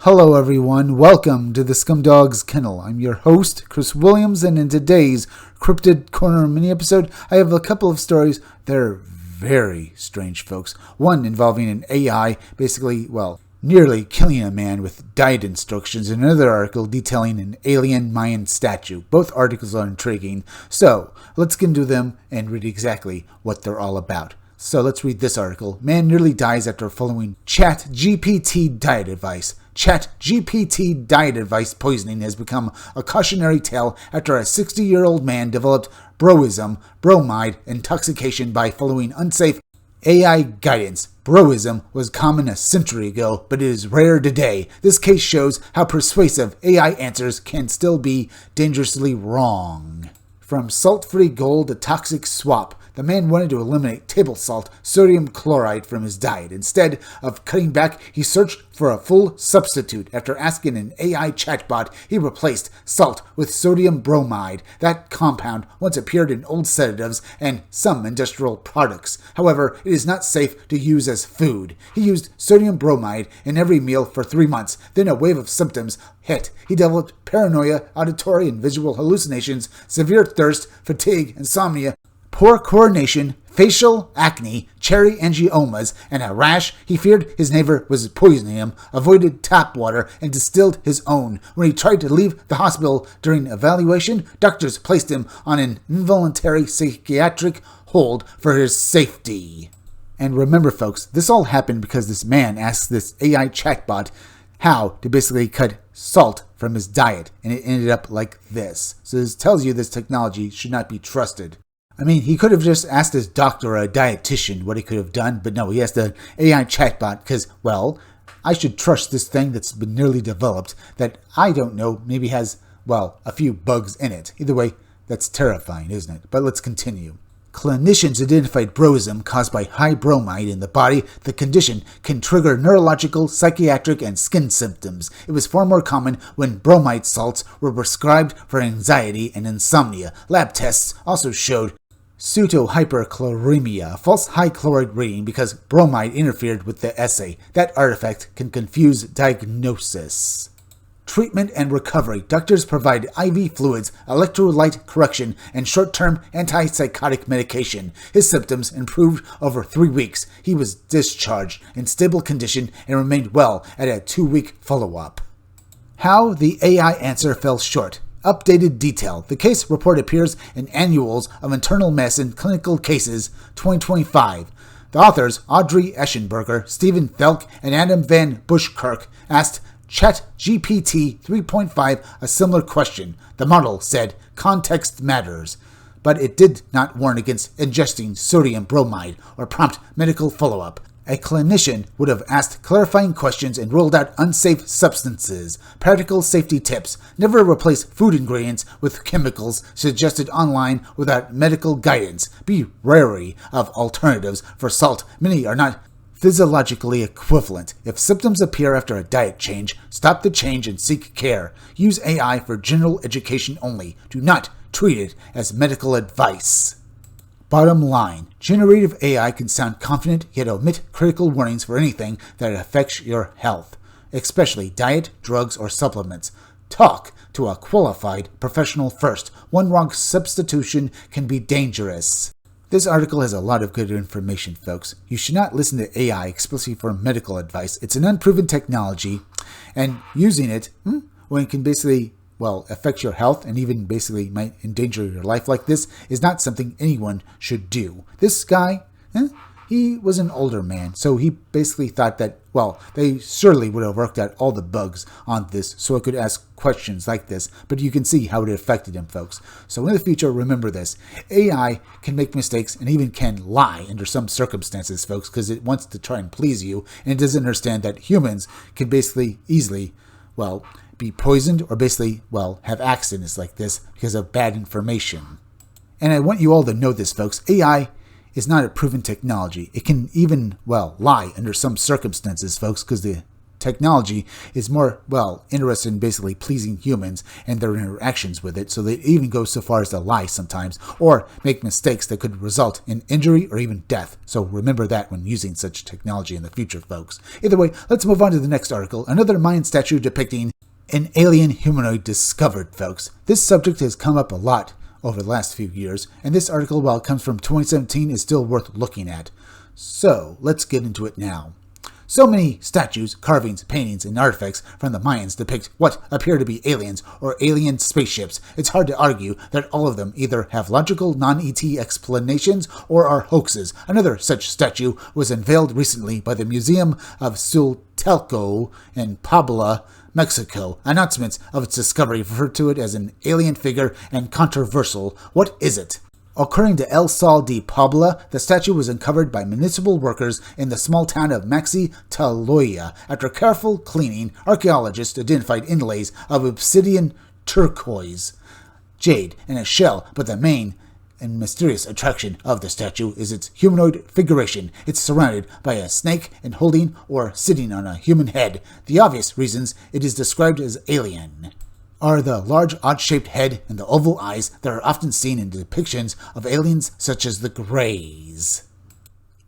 Hello everyone, welcome to the Scumdog's Kennel. I'm your host, Chris Williams, and in today's Cryptid Corner mini-episode, I have a couple of stories that are very strange, folks. One involving an AI nearly killing a man with diet instructions, and another article detailing an alien Mayan statue. Both articles are intriguing, so let's get into them and read exactly what they're all about. So let's read this article. Man nearly dies after following ChatGPT diet advice. ChatGPT diet advice poisoning has become a cautionary tale after a 60-year-old man developed broism, bromide intoxication by following unsafe AI guidance. Broism was common a century ago, but it is rare today. This case shows how persuasive AI answers can still be dangerously wrong. From salt-free gold to toxic swap, the man wanted to eliminate table salt sodium chloride from his diet. Instead of cutting back, he searched for a full substitute. After asking an AI chatbot, he replaced salt with sodium bromide. That compound once appeared in old sedatives and some industrial products. However, it is not safe to use as food. He used sodium bromide in every meal for 3 months. Then a wave of symptoms hit. He developed paranoia, auditory and visual hallucinations, severe thirst, fatigue, insomnia, poor coordination, facial acne, cherry angiomas, and a rash. He feared his neighbor was poisoning him, avoided tap water, and distilled his own. When he tried to leave the hospital during evaluation, doctors placed him on an involuntary psychiatric hold for his safety. And remember, folks, this all happened because this man asked this AI chatbot how to basically cut salt from his diet, and it ended up like this. So this tells you this technology should not be trusted. I mean, he could have just asked his doctor or a dietitian what he could have done, but no, he asked the AI chatbot because, well, I should trust this thing that's been nearly developed that I don't know maybe has, a few bugs in it. Either way, that's terrifying, isn't it? But let's continue. Clinicians identified broism caused by high bromide in the body. The condition can trigger neurological, psychiatric, and skin symptoms. It was far more common when bromide salts were prescribed for anxiety and insomnia. Lab tests also showed pseudohyperchloremia, a false high chloride reading because bromide interfered with the assay. That artifact can confuse diagnosis. Treatment and recovery. Doctors provide IV fluids, electrolyte correction, and short-term antipsychotic medication. His symptoms improved over 3 weeks. He was discharged in stable condition and remained well at a 2-week follow-up. How the AI answer fell short. Updated detail. The case report appears in Annuals of Internal Medicine Clinical Cases 2025. The authors, Audrey Eschenberger, Stephen Thelk, and Adam Van Bushkirk, asked ChatGPT 3.5 a similar question. The model said, "Context matters," but it did not warn against ingesting sodium bromide or prompt medical follow-up. A clinician would have asked clarifying questions and ruled out unsafe substances. Practical safety tips. Never replace food ingredients with chemicals suggested online without medical guidance. Be wary of alternatives for salt. Many are not physiologically equivalent. If symptoms appear after a diet change, stop the change and seek care. Use AI for general education only. Do not treat it as medical advice. Bottom line, generative AI can sound confident yet omit critical warnings for anything that affects your health, especially diet, drugs, or supplements. Talk to a qualified professional first. One wrong substitution can be dangerous. This article has a lot of good information, folks. You should not listen to AI explicitly for medical advice. It's an unproven technology, and using it, when it can basically, affect your health and even basically might endanger your life like this, is not something anyone should do. This guy, he was an older man, so he basically thought that, they surely would have worked out all the bugs on this so it could ask questions like this, but you can see how it affected him, folks. So in the future, remember this. AI can make mistakes and even can lie under some circumstances, folks, because it wants to try and please you, and it doesn't understand that humans can basically easily, be poisoned or basically, have accidents like this because of bad information. And I want you all to know this, folks. AI is not a proven technology. It can even, lie under some circumstances, folks, because the technology is more, interested in basically pleasing humans and their interactions with it, so they even go so far as to lie sometimes, or make mistakes that could result in injury or even death. So remember that when using such technology in the future, folks. Either way, let's move on to the next article. Another Mayan statue depicting an alien humanoid discovered, folks. This subject has come up a lot over the last few years, and this article, while it comes from 2017, is still worth looking at. So, let's get into it now. So many statues, carvings, paintings, and artifacts from the Mayans depict what appear to be aliens or alien spaceships. It's hard to argue that all of them either have logical non-ET explanations or are hoaxes. Another such statue was unveiled recently by the Museum of Sultelco in Puebla, Mexico. Announcements of its discovery refer to it as an alien figure and controversial. What is it? According to El Sol de Puebla, the statue was uncovered by municipal workers in the small town of Maxi-Taloya. After careful cleaning, archaeologists identified inlays of obsidian, turquoise, jade, and a shell, but the main and mysterious attraction of the statue is its humanoid figuration. It's surrounded by a snake and holding or sitting on a human head. The obvious reasons it is described as alien are the large odd-shaped head and the oval eyes that are often seen in depictions of aliens such as the Greys.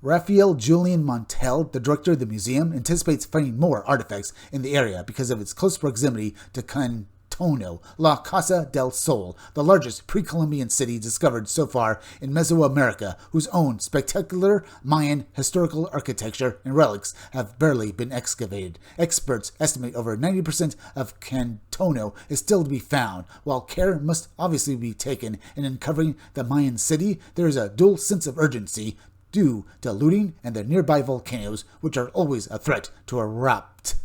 Raphael Julian Montel, the director of the museum, anticipates finding more artifacts in the area because of its close proximity to Cantono, La Casa del Sol, the largest pre-Columbian city discovered so far in Mesoamerica, whose own spectacular Mayan historical architecture and relics have barely been excavated. Experts estimate over 90% of Cantono is still to be found. While care must obviously be taken in uncovering the Mayan city, there is a dual sense of urgency due to looting and the nearby volcanoes, which are always a threat to erupt.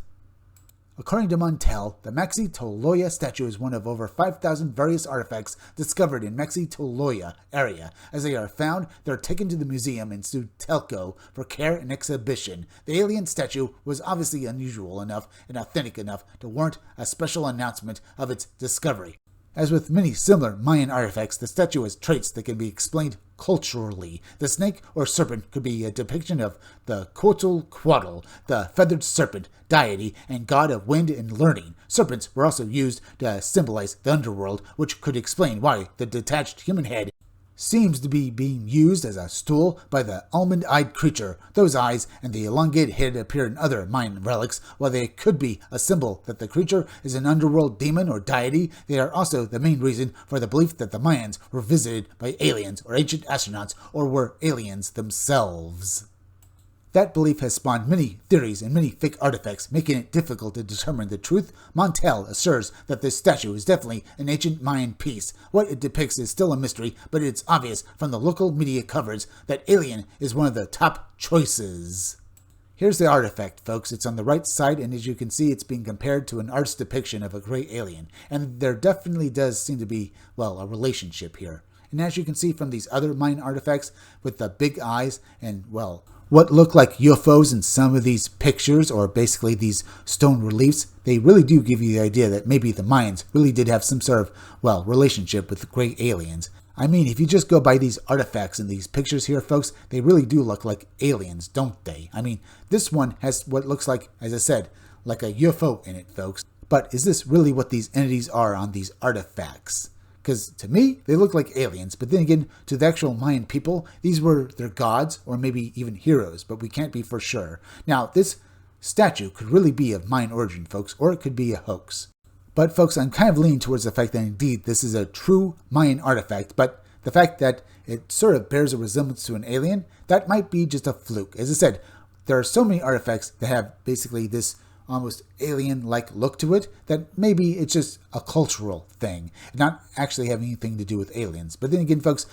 According to Montel, the Maxi-Taloya statue is one of over 5,000 various artifacts discovered in Maxi-Taloya area. As they are found, they are taken to the museum in Sultelco for care and exhibition. The alien statue was obviously unusual enough and authentic enough to warrant a special announcement of its discovery. As with many similar Mayan artifacts, the statue has traits that can be explained culturally. The snake or serpent could be a depiction of the Quetzalcoatl, the feathered serpent, deity, and god of wind and learning. Serpents were also used to symbolize the underworld, which could explain why the detached human head seems to be being used as a stool by the almond-eyed creature. Those eyes and the elongated head appear in other Mayan relics. While they could be a symbol that the creature is an underworld demon or deity, they are also the main reason for the belief that the Mayans were visited by aliens or ancient astronauts or were aliens themselves. That belief has spawned many theories and many fake artifacts, making it difficult to determine the truth. Montel asserts that this statue is definitely an ancient Mayan piece. What it depicts is still a mystery, but it's obvious from the local media coverage that alien is one of the top choices. Here's the artifact, folks. It's on the right side, and as you can see, it's being compared to an artist's depiction of a gray alien. And there definitely does seem to be, a relationship here. And as you can see from these other Mayan artifacts with the big eyes and, what look like UFOs in some of these pictures, or basically these stone reliefs, they really do give you the idea that maybe the Mayans really did have some sort of, relationship with the gray aliens. I mean, if you just go by these artifacts and these pictures here, folks, they really do look like aliens, don't they? I mean, this one has what looks like, as I said, like a UFO in it, folks. But is this really what these entities are on these artifacts? Because to me, they look like aliens, but then again, to the actual Mayan people, these were their gods or maybe even heroes, but we can't be for sure. Now, this statue could really be of Mayan origin, folks, or it could be a hoax. But folks, I'm kind of leaning towards the fact that indeed this is a true Mayan artifact, but the fact that it sort of bears a resemblance to an alien, that might be just a fluke. As I said, there are so many artifacts that have basically this almost alien-like look to it that maybe it's just a cultural thing, not actually having anything to do with aliens. But then again, folks,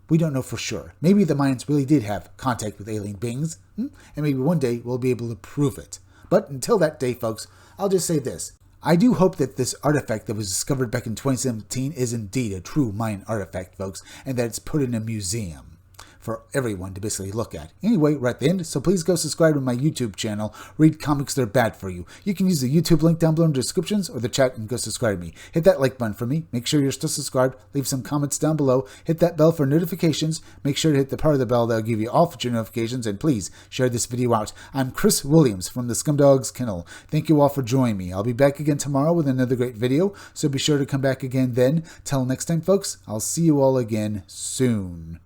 we don't know for sure. Maybe the Mayans really did have contact with alien beings, and maybe one day we'll be able to prove it. But until that day, folks, I'll just say this. I do hope that this artifact that was discovered back in 2017 is indeed a true Mayan artifact, folks, and that it's put in a museum. for everyone to basically look at. Anyway, we're at the end, so please go subscribe to my YouTube channel. Read comics, they're bad for you. You can use the YouTube link down below in the descriptions or the chat and go subscribe to me. Hit that like button for me. Make sure you're still subscribed. Leave some comments down below. Hit that bell for notifications. Make sure to hit the part of the bell that'll give you all future notifications. And please share this video out. I'm Chris Williams from the Scumdogs Kennel. Thank you all for joining me. I'll be back again tomorrow with another great video, so be sure to come back again then. Till next time, folks, I'll see you all again soon.